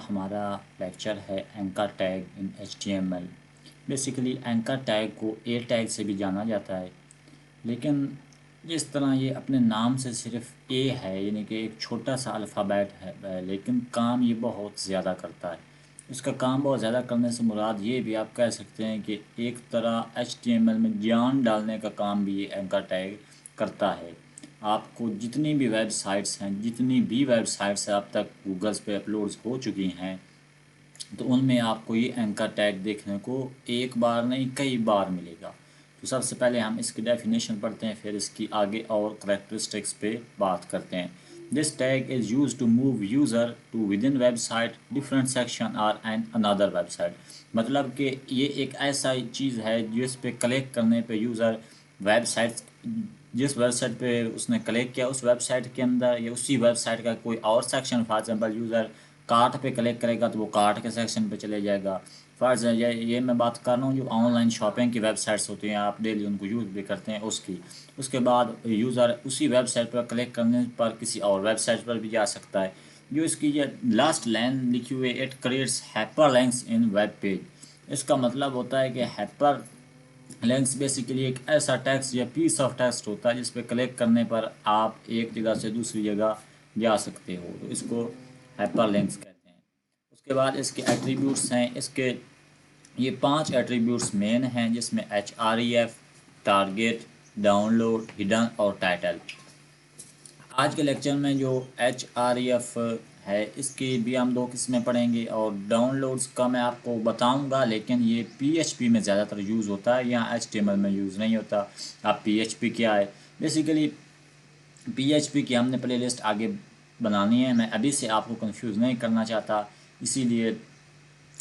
हमारा लेक्चर है anchor tag in HTML। Basically anchor tag को ए टैग से भी जाना जाता है, लेकिन जिस तरह ये अपने नाम से सिर्फ ए है, यानी कि एक छोटा सा अल्फ़ाबेट है, लेकिन काम ये बहुत ज़्यादा करता है। इसका काम बहुत ज़्यादा करने से मुराद ये भी आप कह सकते हैं कि एक तरह HTML में जान डालने का काम भी ये एंकर टैग करता है। आपको जितनी भी वेबसाइट्स हैं, जितनी भी वेबसाइट्स अब तक गूगल्स पे अपलोड्स हो चुकी हैं, तो उनमें आपको ये एंकर टैग देखने को एक बार नहीं कई बार मिलेगा। तो सबसे पहले हम इसकी डेफिनेशन पढ़ते हैं, फिर इसकी आगे और करेक्टरिस्टिक्स पे बात करते हैं। This tag is use to move user to within website different section are and another website. मतलब कि ये एक ऐसा चीज़ है जिस पे क्लिक करने पे यूज़र वेबसाइट, जिस वेबसाइट पे उसने क्लिक किया उस वेबसाइट के अंदर या उसी वेबसाइट का कोई और section, for example user cart पे क्लिक करेगा तो वो कार्ट के सेक्शन पे चले जाएगा। फर्ज है ये मैं बात कर रहा हूँ जो ऑनलाइन शॉपिंग की वेबसाइट्स होती हैं, आप डेली उनको यूज़ भी करते हैं उसकी। उसके बाद यूज़र उसी वेबसाइट पर क्लिक करने पर किसी और वेबसाइट पर भी जा सकता है। जो इसकी ये लास्ट लाइन लिखी हुई है, it creates hyper links in web page. इसका मतलब होता है कि हाइपर लिंक्स बेसिकली एक ऐसा टेक्स्ट या पीस ऑफ टेक्स्ट होता है जिस पे क्लिक करने पर आप एक जगह से दूसरी जगह जा सकते हो, तो इसको हाइपर लिंक्स कहते हैं। उसके बाद इसके एट्रीब्यूट्स हैं, इसके ये 5 एट्रीब्यूट्स मेन हैं, जिसमें href, टारगेट, डाउनलोड, हिडन और टाइटल। आज के लेक्चर में जो href है इसकी भी हम 2 किस्में पढ़ेंगे, और डाउनलोड्स का मैं आपको बताऊंगा, लेकिन ये PHP में ज़्यादातर यूज़ होता है, यहाँ HTML में यूज़ नहीं होता। अब PHP क्या है, बेसिकली PHP की हमने प्लेलिस्ट आगे बनानी है, मैं अभी से आपको कंफ्यूज नहीं करना चाहता, इसीलिए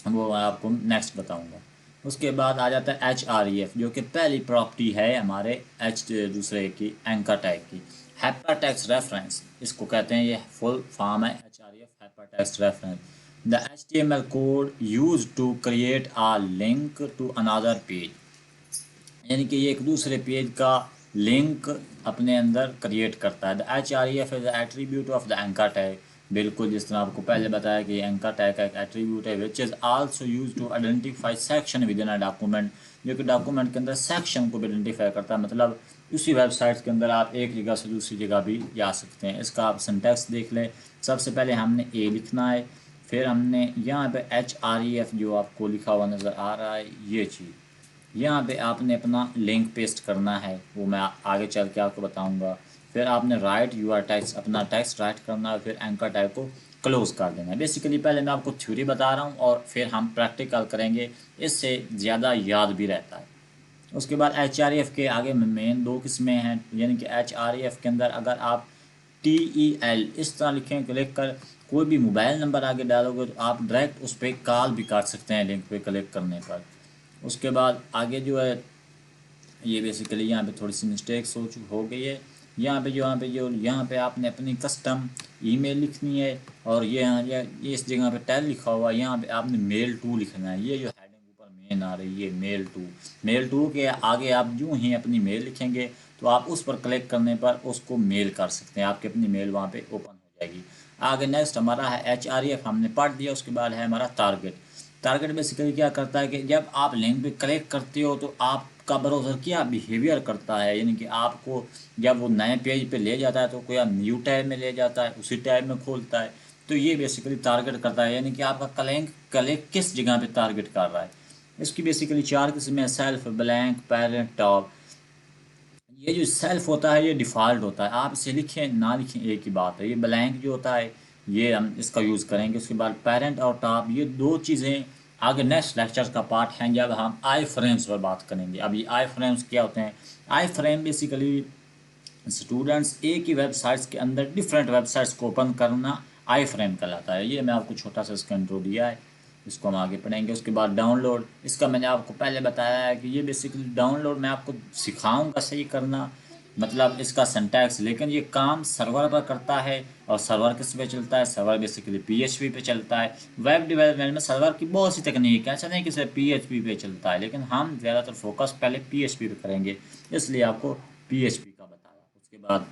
वो आपको नेक्स्ट बताऊंगा। उसके बाद आ जाता है href, जो कि पहली प्रॉपर्टी है हमारे दूसरे की एंकर टैग की, हाइपर टेक्स्ट रेफरेंस इसको कहते हैं। ये फुल फॉर्म है href, hyper text reference, the HTML code use to create a link to another page. यानी कि ये एक दूसरे पेज का लिंक अपने अंदर क्रिएट करता है। The href is attribute of the anchor tag, बिल्कुल जिस तरह आपको पहले बताया कि एंकर टैग का एक एट्रीब्यूट है, which is also use to identify section within a document, जो कि डॉक्यूमेंट के अंदर सेक्शन को भी आइडेंटिफाई करता है। मतलब उसी वेबसाइट के अंदर आप एक जगह से दूसरी जगह भी जा सकते हैं। इसका आप सिंटैक्स देख लें। सबसे पहले हमने ए लिखना है, फिर हमने यहाँ पे href जो आपको लिखा हुआ नज़र आ रहा है ये चीज़, यहाँ पे आपने अपना लिंक पेस्ट करना है, वो मैं आगे चल के आपको बताऊंगा। फिर आपने राइट यूर टेक्स्ट, अपना टेक्स्ट राइट करना है, फिर एंकर टैग को क्लोज कर देना है। बेसिकली पहले मैं आपको थ्योरी बता रहा हूँ और फिर हम प्रैक्टिकल करेंगे, इससे ज़्यादा याद भी रहता है। उसके बाद href के आगे में मेन 2 किस्में हैं, यानी कि href के अंदर अगर आप TEL इस तरह लिखें, क्लिक कर कोई भी मोबाइल नंबर आगे डालोगे तो आप डायरेक्ट उस पर कॉल भी कर सकते हैं लिंक पे क्लिक करने पर। उसके बाद आगे जो है ये बेसिकली यहाँ पे थोड़ी सी मिस्टेक्स हो गई है। यहाँ पे आपने अपनी कस्टम ईमेल लिखनी है, और ये इस जगह पे टेल लिखा हुआ है, यहाँ पे आपने मेल टू लिखना है। ये जो हेडिंग ऊपर मेन आ रही है मेल टू के आगे आप यूँ ही अपनी मेल लिखेंगे तो आप उस पर क्लिक करने पर उसको मेल कर सकते हैं, आपकी अपनी मेल वहाँ पे ओपन हो जाएगी। आगे नेक्स्ट हमारा है href, हमने पढ़ दिया। उसके बाद है हमारा टारगेट। टारगेट बेसिकली क्या करता है कि जब आप लिंक पे क्लिक करते हो तो आपका ब्राउज़र क्या बिहेवियर करता है, यानी कि आपको जब वो नए पेज पे ले जाता है तो कोई न्यू टैब में ले जाता है, उसी टैब में खोलता है। तो ये बेसिकली टारगेट करता है, यानी कि आपका क्लिक किस जगह पे टारगेट कर रहा है। इसकी बेसिकली 4 किस्में हैं, सेल्फ, ब्लैंक, पेरेंट, टॉप। ये जो सेल्फ होता है ये डिफ़ॉल्ट होता है, आप इसे लिखें ना लिखें एक ही बात है। ये ब्लैंक जो होता है ये हम इसका यूज़ करेंगे। उसके बाद पेरेंट और टॉप, ये 2 चीज़ें आगे नेक्स्ट लेक्चर का पार्ट हैं जब हम आई फ्रेम्स पर बात करेंगे। अभी आई फ्रेम्स क्या होते हैं, आई फ्रेम बेसिकली स्टूडेंट्स एक ही वेबसाइट्स के अंदर डिफरेंट वेबसाइट्स को ओपन करना आई फ्रेम कहलाता है। ये मैं आपको छोटा सा इसका इंट्रो दिया है, इसको हम आगे पढ़ेंगे। उसके बाद डाउनलोड, इसका मैंने आपको पहले बताया है कि ये बेसिकली डाउनलोड मैं आपको सिखाऊंगा सही करना, मतलब इसका सिंटैक्स, लेकिन ये काम सर्वर पर करता है। और सर्वर किस पे चलता है, सर्वर बेसिकली PHP पे चलता है। वेब डेवलपमेंट में सर्वर की बहुत सी तकनीक है, ऐसा नहीं कि सिर्फ PHP पे चलता है, लेकिन हम ज़्यादातर फोकस पहले PHP पे करेंगे, इसलिए आपको PHP का बताया। उसके बाद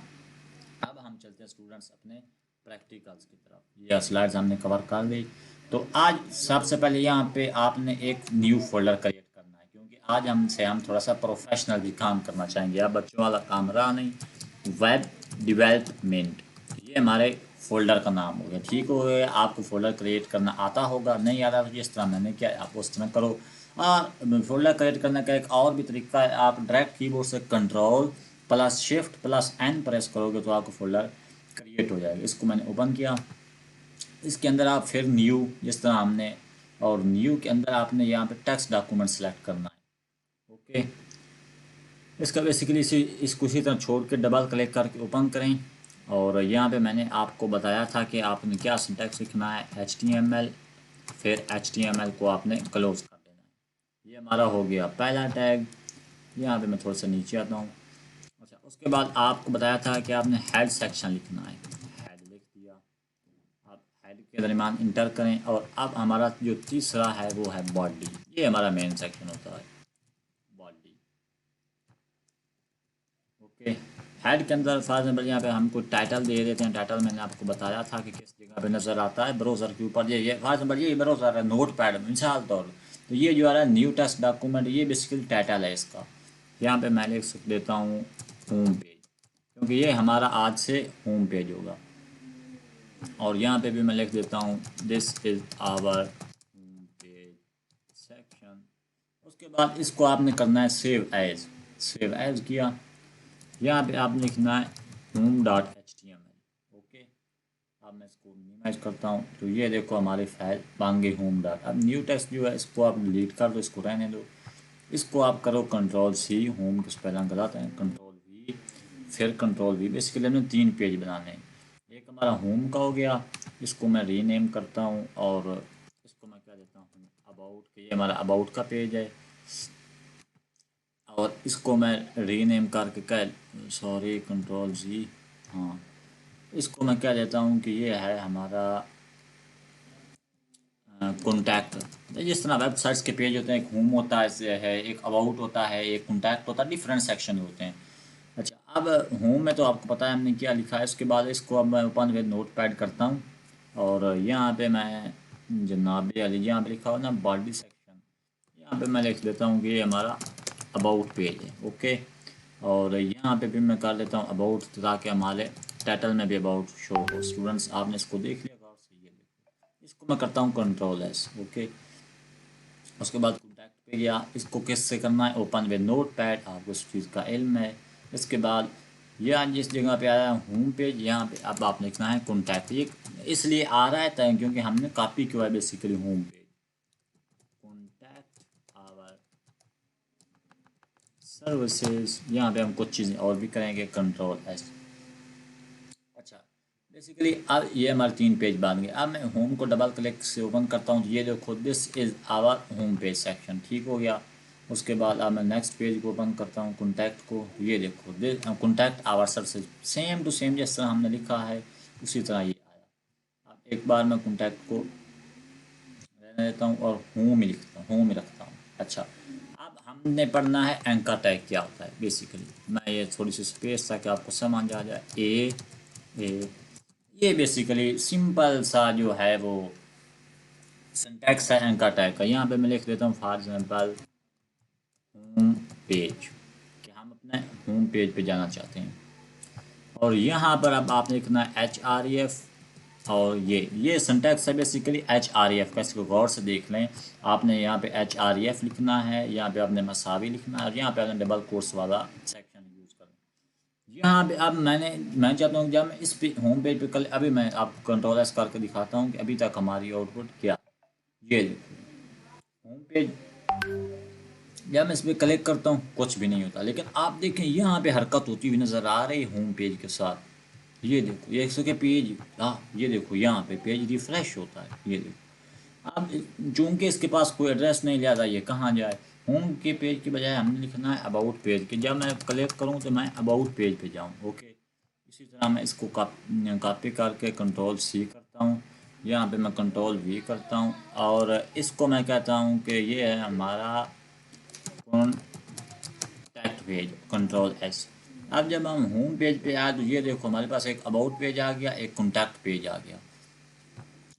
अब हम चलते हैं स्टूडेंट्स अपने प्रैक्टिकल्स की तरफ। ये स्लाइड्स हमने कवर कर ली। तो आज सबसे पहले यहाँ पे आपने एक न्यू फोल्डर क्रिएट करना है, क्योंकि आज हम थोड़ा सा प्रोफेशनल भी काम करना चाहेंगे। अब बच्चों वाला काम रहा नहीं। वेब डेवलपमेंट, ये हमारे फोल्डर का नाम हो गया। ठीक हो गया। आपको फोल्डर क्रिएट करना आता होगा, नहीं आता तो जिस तरह मैंने किया आप उस तरह करो। और फोल्डर क्रिएट करने का एक और भी तरीका है, आप डायरेक्ट कीबोर्ड से control plus shift plus N press करोगे तो आपको फोल्डर क्रिएट हो जाएगा। इसको मैंने ओपन किया। इसके अंदर आप फिर न्यू, जिस तरह हमने, और न्यू के अंदर आपने यहाँ पे टेक्स्ट डॉक्यूमेंट सेलेक्ट करना है। ओके, इसका बेसिकली इसको इसी तरह छोड़ के डबल क्लिक करके ओपन करें। और यहाँ पे मैंने आपको बताया था कि आपने क्या सिंटैक्स लिखना है, HTML, फिर HTML को आपने क्लोज कर देना है। ये हमारा हो गया पहला टैग। यहाँ पे मैं थोड़ा सा नीचे आता हूँ। अच्छा, उसके बाद आपको बताया था कि आपने हेड सेक्शन लिखना है। हेड लिख दिया। आप हेड के दरमियान इंटर करें। और अब हमारा जो तीसरा है वो है बॉडी। ये हमारा मेन सेक्शन होता है, बॉडी। ओके, हेड के अंदर फॉर एग्जाम्पल यहाँ पे हमको टाइटल दे देते हैं। टाइटल मैंने आपको बताया था कि किस जगह पे नज़र आता है, ब्राउज़र के ऊपर। ये फॉर एग्जाम्पल ये ब्राउज़र है, नोट पैड मिसाल तौर। तो ये जो आ रहा है न्यू टेक्स्ट डॉक्यूमेंट, ये बेसिकली टाइटल है इसका। यहाँ पे मैं लिख देता हूँ होम पेज, क्योंकि ये हमारा आज से होम पेज होगा। और यहाँ पे भी मैं लिख देता हूँ this is our home page section. उसके बाद इसको आपने करना है सेव एज। सेव एज किया। यहाँ पे आपने लिखना है home.html। ओके, अब मैं इसको मिनिमाइज करता हूँ। तो ये देखो हमारी फाइल बांगे होम डॉट। अब न्यू टेक्स्ट जो है इसको आप डिलीट कर दो, इसको रहने दो। इसको आप करो कंट्रोल C, होम के स्पेलिंग गलत है, कंट्रोल V, फिर कंट्रोल V। बेसिकली हमने 3 पेज बनाने हैं। एक हमारा होम का हो गया, इसको मैं रीनेम करता हूँ। और इसको मैं क्या देता हूँ, अबाउट के। ये हमारा अबाउट का पेज है। और इसको मैं रीनेम करके सॉरी कंट्रोल C, हाँ, इसको मैं क्या देता हूँ कि ये है हमारा कॉन्टैक्ट। जिस तरह वेबसाइट्स के पेज होते हैं, एक होम होता है, एक अबाउट होता है, एक कॉन्टैक्ट होता है, डिफरेंट सेक्शन होते हैं। अच्छा, अब होम में तो आपको पता है हमने क्या लिखा है। उसके बाद इसको अब मैं ओपन विद नोट पैड करता हूँ। और यहाँ पे मैं जनाबे अली, यहाँ पे लिखा हो ना बॉडी सेक्शन, यहाँ पे मैं लिख देता हूँ कि ये हमारा अबाउट पेज है। ओके, और यहाँ पे भी मैं कर देता हूँ अबाउट, ताकि हमारे टाइटल में भी अबाउट शो हो। स्टूडेंट्स आपने इसको देख लिया गौर से, ये देखो। इसको मैं करता हूँ कंट्रोल S। ओके, उसके बाद कॉन्टैक्ट पे गया। इसको किससे करना है, ओपन विद नोट पैड, आपको इस चीज़ का इल्म है। इसके बाद यह जिस जगह पे आया होम पेज, यहाँ पे अब आप लिखना है कॉन्टैक्ट। ये इसलिए आ रहा है तय क्योंकि हमने कॉपी किया है basically home page. Contact our services, यहाँ पे हम कुछ चीज़ें और भी करेंगे, कंट्रोल S। अच्छा, बेसिकली अब ये हमारे 3 पेज बन गए। अब मैं होम को डबल क्लिक से ओपन करता हूँ तो ये देखो this is our home page section. ठीक हो गया। उसके बाद अब मैं नेक्स्ट पेज को ओपन करता हूँ, कॉन्टैक्ट को। ये देखो contact our services, same to same जिस तरह हमने लिखा है उसी तरह ये आया। अब एक बार मैं कॉन्टैक्ट को रहने देता हूँ और होम ही लिखता हूँ, होम ही रखता हूँ। अच्छा, अब हमने पढ़ना है एंकर टैग क्या होता है। बेसिकली मैं ये थोड़ी सी स्पेस ताकि आपको समझ आ जाए। ए ये बेसिकली सिंपल सा जो है वो सिंटैक्स है एंकर टैग का। यहाँ पे मैं लिख देता हूँ फॉर एग्जांपल होम पेज, कि हम अपने होम पेज पे जाना चाहते हैं। और यहाँ पर अब आपने लिखना है HREF। और ये सिंटैक्स है बेसिकली HREF का, इसको गौर से देख लें। आपने यहाँ पे HREF लिखना है, यहाँ पे आपने मसावी लिखना है, और यहाँ पे आपने डबल कोर्स वाला सेक्शन यूज़ करना। यहाँ पे अब मैं चाहता हूँ कि जब मैं इस पे होम पेज पे कल, अभी मैं आपको कंट्रोल S करके दिखाता हूँ कि अभी तक हमारी आउटपुट क्या। ये देखो होम पेज, जब मैं इस पर क्लिक करता हूँ कुछ भी नहीं होता। लेकिन आप देखें यहाँ पे हरकत होती हुई नज़र आ रही है होम पेज के साथ। ये देखो, ये इसके पेज, हाँ ये देखो यहाँ पे पेज रिफ्रेश होता है। ये देखो। अब चूंकि इसके पास कोई एड्रेस नहीं लिया था, ये कहाँ जाए। होम के पेज के बजाय हमने लिखना है अबाउट पेज के। जब मैं क्लिक करूँ तो मैं अबाउट पेज पे जाऊँ। ओके, इसी तरह मैं इसको कॉपी करके कंट्रोल C करता हूँ। यहाँ पे मैं कंट्रोल V करता हूँ। और इसको मैं कहता हूँ कि ये है हमारा कॉन्टैक्ट पेज, कंट्रोल S। अब जब हम होम पेज पे आए तो ये देखो हमारे पास एक अबाउट पेज आ गया, एक कॉन्टैक्ट पेज आ गया।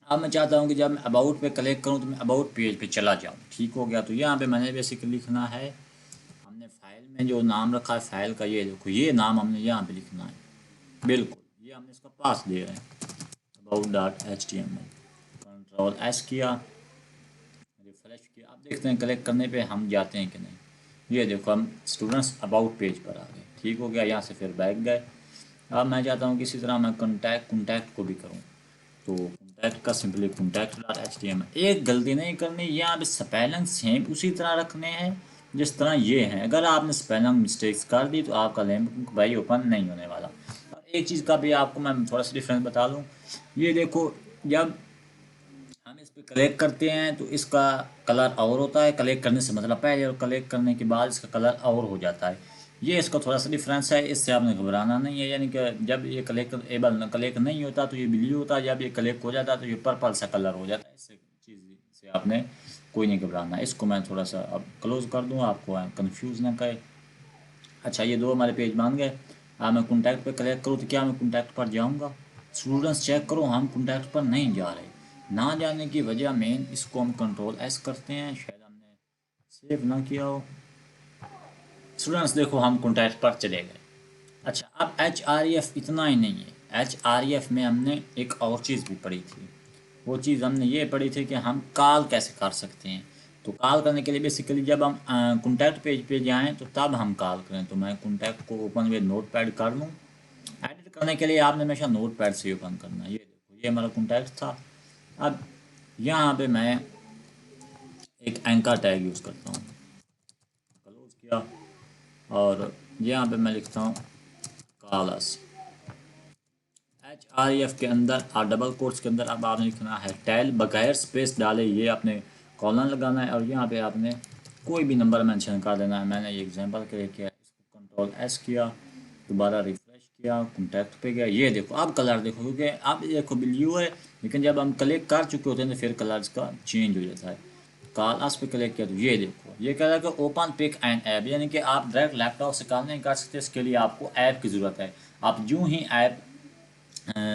अब मैं चाहता हूँ कि जब मैं अबाउट पे क्लिक करूँ तो मैं अबाउट पेज पे चला जाऊँ। ठीक हो गया, तो यहाँ पे मैंने बेसिकली लिखना है, हमने फाइल में जो नाम रखा है फाइल का, ये देखो ये नाम हमने यहाँ पे लिखना है। बिल्कुल, ये हमने इसका पास दे रहे हैं, about.html। कंट्रोल एस किया, रिफ्रेश किया। आप देखते हैं क्लिक करने पे हम जाते हैं कि नहीं। ये देखो हम स्टूडेंट्स अबाउट पेज पर आ गए। ठीक हो गया, यहाँ से फिर बैक गए। अब मैं चाहता हूँ कि इसी तरह मैं कॉन्टैक्ट को भी करूँ, तो कॉन्टैक्ट का सिंपली contact.html। एक गलती नहीं करनी, यहाँ पे स्पेलिंग सेम उसी तरह रखने हैं जिस तरह ये हैं। अगर आपने स्पेलिंग मिस्टेक्स कर दी तो आपका लिंक भाई ओपन नहीं होने वाला। और एक चीज़ का भी आपको मैं थोड़ा सा डिफरेंस बता दूँ। ये देखो, जब हम इस पर क्लिक करते हैं तो इसका कलर और होता है, क्लिक करने से मतलब पहले, और क्लिक करने के बाद इसका कलर और हो जाता है। ये इसका थोड़ा सा डिफरेंस है, इससे आपने घबराना नहीं है। यानी कि जब ये क्लिक एबल क्लिक नहीं होता तो ये ब्लू होता है, जब ये क्लिक हो जाता है तो ये पर्पल सा कलर हो जाता है। इससे चीज़ से आपने कोई नहीं घबराना। इसको मैं थोड़ा सा अब क्लोज कर दूँ, आपको कन्फ्यूज़ ना करे। अच्छा, ये दो हमारे पेज मान गए। मैं कॉन्टैक्ट पे क्लिक करूँ तो क्या मैं कॉन्टैक्ट पर जाऊँगा? स्टूडेंट्स चेक करो, हम कॉन्टैक्ट पर नहीं जा रहे। ना जाने की वजह मेन, इसको हम कंट्रोल एस करते हैं, शायद हमने सेव ना किया हो। स्टूडेंट्स देखो हम कॉन्टैक्ट पर चले गए। अच्छा, अब एच आर ई एफ इतना ही नहीं है। एच आर ई एफ में हमने एक और चीज़ भी पढ़ी थी। वो चीज़ हमने ये पढ़ी थी कि हम कॉल कैसे कर सकते हैं। तो कॉल करने के लिए बेसिकली जब हम कॉन्टैक्ट पेज पे जाएं तो तब हम कॉल करें। तो मैं कॉन्टैक्ट को ओपन विद नोट पैड कर लूँ। एडिट करने के लिए आपने हमेशा नोट पैड से ओपन करना है। ये देखो ये हमारा कॉन्टैक्ट था। अब यहाँ पे मैं एक एंकर टैग यूज़ करता हूँ, क्लोज किया, और यहाँ पे मैं लिखता हूँ कॉलस। एच आर एफ के अंदर और डबल कोट्स के अंदर अब आपने लिखना है टेल, बगैर स्पेस डाले ये आपने कॉलन लगाना है, और यहाँ पे आपने कोई भी नंबर मेंशन कर देना है। मैंने ये एग्जांपल के लिए किया, इसको कंट्रोल एस किया, दोबारा रिफ्रेश किया, कॉन्टैक्ट पे गया। ये देखो अब कलर देखो, क्योंकि अब देखो ब्लू है, लेकिन जब हम क्लिक कर चुके होते हैं तो फिर कलर इसका चेंज हो जाता है। कॉलस पे क्लिक किया तो ये देखो ये कह रहा है कि ओपन पिक एंड ऐप, यानी कि आप डायरेक्ट लैपटॉप से काम नहीं कर सकते, इसके लिए आपको ऐप की ज़रूरत है। आप यूँ ही ऐप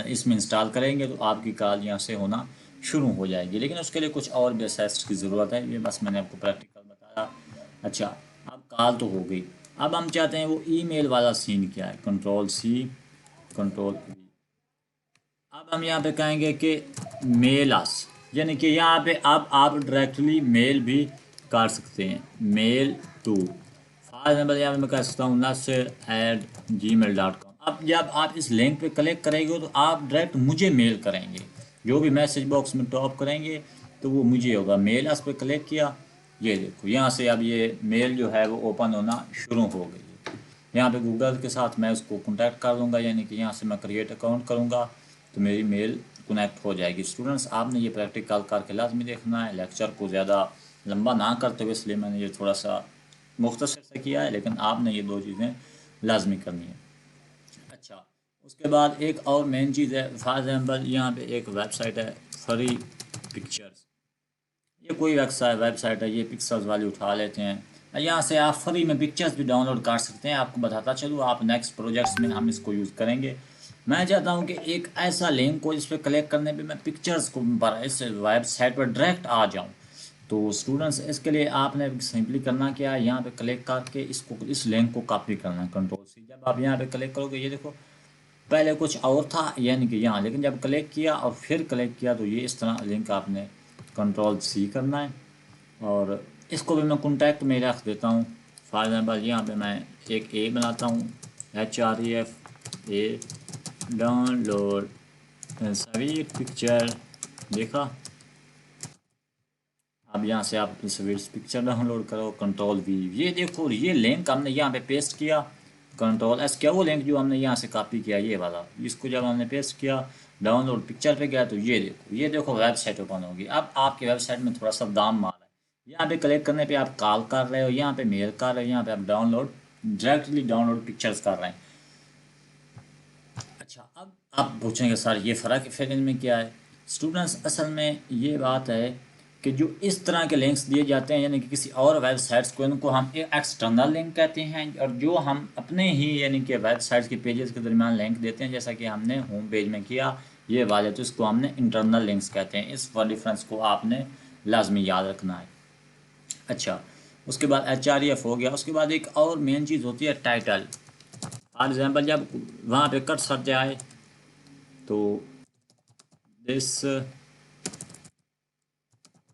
इसमें इंस्टॉल करेंगे तो आपकी कॉल यहाँ से होना शुरू हो जाएगी, लेकिन उसके लिए कुछ और भी असेट्स की ज़रूरत है। ये बस मैंने आपको प्रैक्टिकल बताया। अच्छा, अब कॉल तो हो गई। अब हम चाहते हैं वो ईमेल वाला सीन क्या है, कंट्रोल सी, कंट्रोल वी। अब हम यहाँ पे कहेंगे कि मेल अस, यानी कि यहाँ पे अब आप डायरेक्टली मेल भी कर सकते हैं, मेल टू। फॉर एग्जाम्पल यहाँ पे मैं कह सकता हूँ nasir@gmail.com। अब जब आप इस लिंक पे क्लिक करेंगे तो आप डायरेक्ट मुझे मेल करेंगे, जो भी मैसेज बॉक्स में टॉप करेंगे तो वो मुझे होगा। मेल अस पे क्लिक किया, ये देखो यहाँ से अब ये मेल जो है वो ओपन होना शुरू हो गई है। यहाँ पे गूगल के साथ मैं उसको कॉन्टैक्ट कर लूँगा, यानी कि यहाँ से मैं क्रिएट अकाउंट करूँगा तो मेरी मेल कनेक्ट हो जाएगी। स्टूडेंट्स आपने ये प्रैक्टिकल करके लाजमी देखना है। लेक्चर को ज़्यादा लंबा ना करते हुए इसलिए मैंने ये थोड़ा सा मुख्तसर से किया है, लेकिन आपने ये दो चीज़ें लाजमी करनी है। अच्छा, उसके बाद एक और मेन चीज़ है। फॉर एग्जाम्पल यहाँ पे एक वेबसाइट है फ्री पिक्चर्स। ये कोई वेबसाइट है, ये पिक्सल्स वाली उठा लेते हैं। यहाँ से आप फ्री में पिक्चर्स भी डाउनलोड कर सकते हैं। आपको बताता चलूँ, आप नेक्स्ट प्रोजेक्ट्स में हम इसको यूज़ करेंगे। मैं चाहता हूँ कि एक ऐसा लिंक हो जिस पर क्लिक करने पे मैं पिक्चर्स को इस वेबसाइट पर डायरेक्ट आ जाऊँ। तो स्टूडेंट्स इसके लिए आपने सिंपली करना क्या है, यहाँ पे क्लिक करके इसको इस लिंक को कॉपी करना है, कंट्रोल सी। जब आप यहाँ पे क्लिक करोगे ये देखो पहले कुछ और था यानी कि यहाँ, लेकिन जब क्लिक किया और फिर क्लिक किया तो ये इस तरह लिंक आपने कंट्रोल सी करना है। और इसको भी मैं कॉन्टैक्ट में रख देता हूँ। फॉर एग्जाम्पल यहाँ पे मैं एक ए बनाता हूँ, HREF डाउनलोड सभी पिक्चर। देखा, अब यहाँ से आप अपनी सभी पिक्चर डाउनलोड करो, कंट्रोल वी। ये देखो ये लिंक हमने यहाँ पे पेस्ट किया, कंट्रोल एस किया, वो लिंक जो हमने यहाँ से कॉपी किया ये वाला, इसको जब हमने पेस्ट किया डाउनलोड पिक्चर पे गया तो ये देखो वेबसाइट ओपन होगी। अब आपकी वेबसाइट में थोड़ा सा दाम माल है। यहाँ पे क्लिक करने पे आप कॉल कर रहे हो, यहाँ पे मेल कर रहे हो, यहाँ पे आप डाउनलोड डायरेक्टली डाउनलोड पिक्चर्स कर रहे हैं। अच्छा, अब आप पूछेंगे सर ये फ़र्क फिर इनमें क्या है। स्टूडेंट्स असल में ये बात है कि जो इस तरह के लिंक्स दिए जाते हैं यानी कि किसी और वेबसाइट्स को, इनको हम एक्सटर्नल लिंक कहते हैं। और जो हम अपने ही यानी कि वेबसाइट्स के पेजेस के दरमियान लिंक देते हैं, जैसा कि हमने होम पेज में किया ये वाले, तो इसको हमने इंटरनल लिंक्स कहते हैं। इस डिफरेंस को आपने लाजमी याद रखना है। अच्छा, उसके बाद HREF हो गया। उसके बाद एक और मेन चीज़ होती है टाइटल। फॉर एग्जाम्पल जब वहाँ पे कट सर्च आए तो this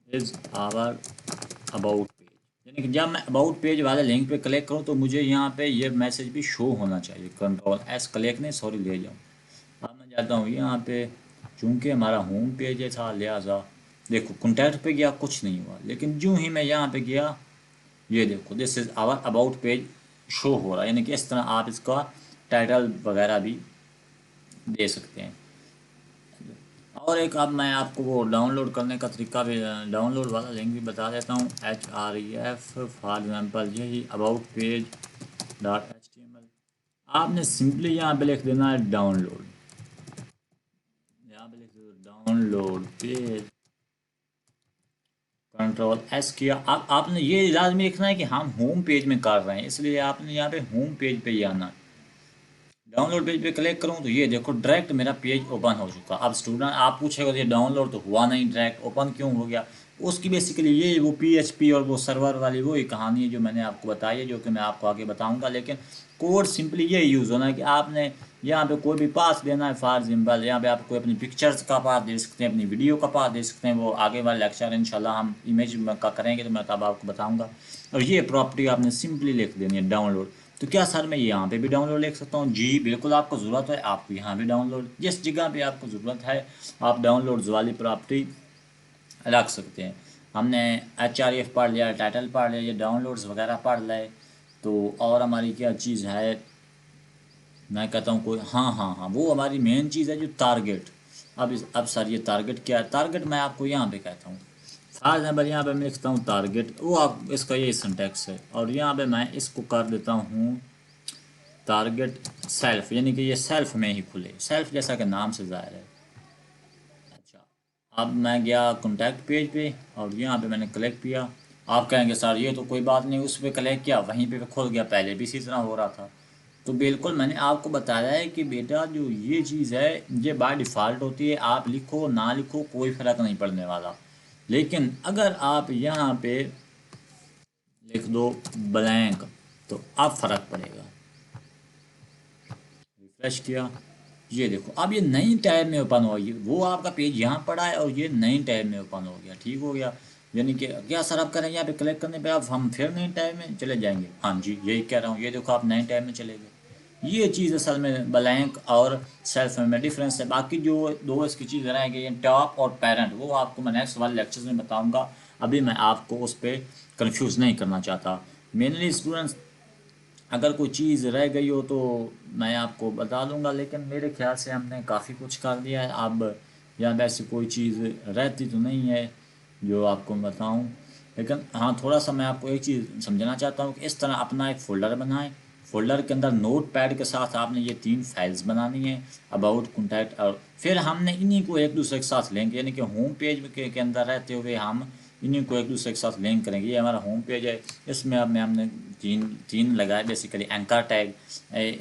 is our about page, यानी कि जब मैं अबाउट पेज वाले लिंक पे क्लिक करूँ तो मुझे यहाँ पे ये मैसेज भी शो होना चाहिए। Ctrl+S क्लिक नहीं, सॉरी, ले जाऊँ। अब मैं जाता हूँ यहाँ पे, चूँकि हमारा होम पेज था लिहाजा देखो कॉन्टैक्ट पे गया कुछ नहीं हुआ, लेकिन जो ही मैं यहाँ पे गया ये देखो this is our about page show हो रहा है। यानी कि इस तरह आप इसका टाइटल वगैरह भी दे सकते हैं। और एक अब मैं आपको वो डाउनलोड करने का तरीका भी, डाउनलोड वाला लिंक भी बता देता हूँ। HREF फॉर एग्जाम्पल यही अबाउट पेज .html। आपने सिंपली यहाँ पे लिख देना है डाउनलोड, यहाँ पे लिख दो डाउनलोड पेज, Ctrl+S किया। अब आपने ये लाजमी लिखना है कि हम होम पेज में कर रहे हैं, इसलिए आपने यहाँ पे होम पेज पे ही आना है। डाउनलोड पेज पे क्लिक करूँ तो ये देखो डायरेक्ट मेरा पेज ओपन हो चुका। अब स्टूडेंट आप पूछेगा ये डाउनलोड तो हुआ नहीं, डायरेक्ट ओपन क्यों हो गया? उसकी बेसिकली ये वो PHP और वो सर्वर वाली वो ही कहानी है जो मैंने आपको बताई है, जो कि मैं आपको आगे बताऊंगा। लेकिन कोड सिंपली ये यूज़ होना है कि आपने यहाँ पे कोई भी पास देना है। फॉर एग्जाम्पल यहाँ पे आप कोई अपनी पिक्चर्स का पास दे सकते हैं, अपनी वीडियो का पास दे सकते हैं। वो आगे वाले लेक्चर इंशाल्लाह हम इमेज का करेंगे तो मैं तब आपको बताऊँगा। और ये प्रॉपर्टी आपने सिंपली लिख देनी है डाउनलोड। तो क्या सर मैं यहाँ पे भी डाउनलोड लिख सकता हूँ? जी बिल्कुल, आपको ज़रूरत है आप यहाँ भी डाउनलोड, जिस जगह पे आपको ज़रूरत है आप डाउनलोड्स वाली प्रॉपर्टी रख सकते हैं। हमने HREF पढ़ लिया, टाइटल पढ़ लिया, ये डाउनलोड्स वगैरह पढ़ लिया। तो और हमारी क्या चीज़ है, मैं कहता हूँ कोई, हाँ हाँ हाँ, वो हमारी मेन चीज़ है जो टारगेट। अब सर ये टारगेट क्या है? टारगेट मैं आपको यहाँ पे कहता हूँ। फॉर एग्जाम्पल यहाँ पे मैं लिखता हूँ टारगेट, वो आप इसका ये सिंटैक्स है। और यहाँ पे मैं इसको कर देता हूँ टारगेट सेल्फ, यानी कि ये सेल्फ में ही खुले, सेल्फ जैसा कि नाम से ज़ाहिर है। अच्छा, अब मैं गया कॉन्टैक्ट पेज पे और यहाँ पे मैंने क्लिक किया। आप कहेंगे सर ये तो कोई बात नहीं, उस पर क्लिक किया वहीं पे खुल गया, पहले भी इसी तरह हो रहा था। तो बिल्कुल मैंने आपको बताया है कि बेटा जो ये चीज़ है ये बाय डिफ़ॉल्ट होती है, आप लिखो ना लिखो कोई फ़र्क नहीं पड़ने वाला। लेकिन अगर आप यहाँ पे लिख दो ब्लैंक तो अब फ़र्क पड़ेगा। रिफ्रेश किया, ये देखो अब ये नई टैब में ओपन हो गई। वो आपका पेज यहाँ पड़ा है और ये नई टैब में ओपन हो गया, ठीक हो गया। यानी कि क्या सर आप करें यहाँ पे क्लिक करने पे आप हम फिर नई टैब में चले जाएंगे? हाँ जी यही कह रहा हूँ, ये देखो आप नई टैब में चले गए। ये चीज़ असल में ब्लैंक और सेल्फ में डिफरेंस है। बाकी जो दो इसकी चीज़ें रह गई हैं टॉप और पेरेंट, वो आपको मैं नेक्स्ट वाले लेक्चर्स में बताऊँगा। अभी मैं आपको उस पर कन्फ्यूज़ नहीं करना चाहता। मेनली स्टूडेंट्स अगर कोई चीज़ रह गई हो तो मैं आपको बता दूंगा, लेकिन मेरे ख्याल से हमने काफ़ी कुछ कर दिया है। अब या वैसे कोई चीज़ रहती तो नहीं है जो आपको बताऊं। लेकिन हाँ थोड़ा सा मैं आपको एक चीज़ समझाना चाहता हूँ कि इस तरह अपना एक फ़ोल्डर बनाएं। फ़ोल्डर के अंदर नोट पैड के साथ आपने ये 3 फाइल्स बनानी है, अबाउट, कॉन्टैक्ट, और फिर हमने इन्हीं को एक दूसरे के साथ लिंक, यानी कि होम पेज के अंदर रहते हुए हम इन्हीं को एक दूसरे के साथ लिंक करेंगे। ये हमारा होम पेज है, इसमें अब में हमने तीन तीन लगाए बेसिकली एंकर टैग।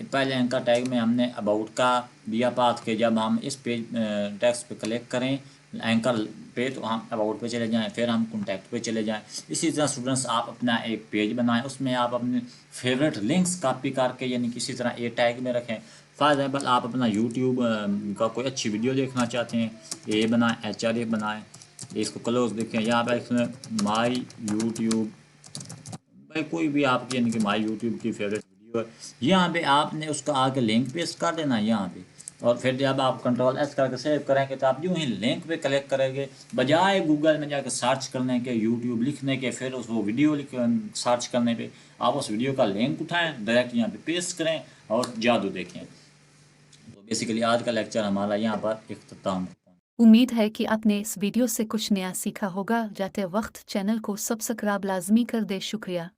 पहले एंकर टैग में हमने अबाउट का दिया पाथ के जब हम इस पेज टेक्स्ट पे क्लिक करें एंकर पे तो हम अबाउट पे चले जाएं, फिर हम कॉन्टैक्ट पे चले जाएं। इसी तरह स्टूडेंट्स आप अपना एक पेज बनाएं, उसमें आप अपने फेवरेट लिंक्स कॉपी करके यानी किसी तरह ए टैग में रखें। फॉर एग्जाम्पल आप अपना यूट्यूब का कोई अच्छी वीडियो देखना चाहते हैं, ए बनाएं, HREF बनाएं, इसको क्लोज देखें। यहाँ पर इसमें माई यूट्यूब, भाई कोई भी आपकी यानी कि माई यूट्यूब की फेवरेट वीडियो है, यहाँ पे आपने उसका आगे लिंक पेस्ट कर देना यहाँ पे। और फिर जब आप Ctrl+S करके सेव करेंगे तो आप यूँ ही लिंक पे क्लिक करेंगे, बजाय गूगल में जाकर सर्च करने के, यूट्यूब लिखने के, फिर उस वो वीडियो सर्च करने पे आप उस वीडियो का लिंक उठाएं, डायरेक्ट यहाँ पे पेस्ट करें और जादू देखें। तो बेसिकली आज का लेक्चर हमारा यहाँ पर इख्तिताम। उम्मीद है कि आपने इस वीडियो से कुछ नया सीखा होगा। जाते वक्त चैनल को सब्सक्राइब लाजमी कर दे। शुक्रिया।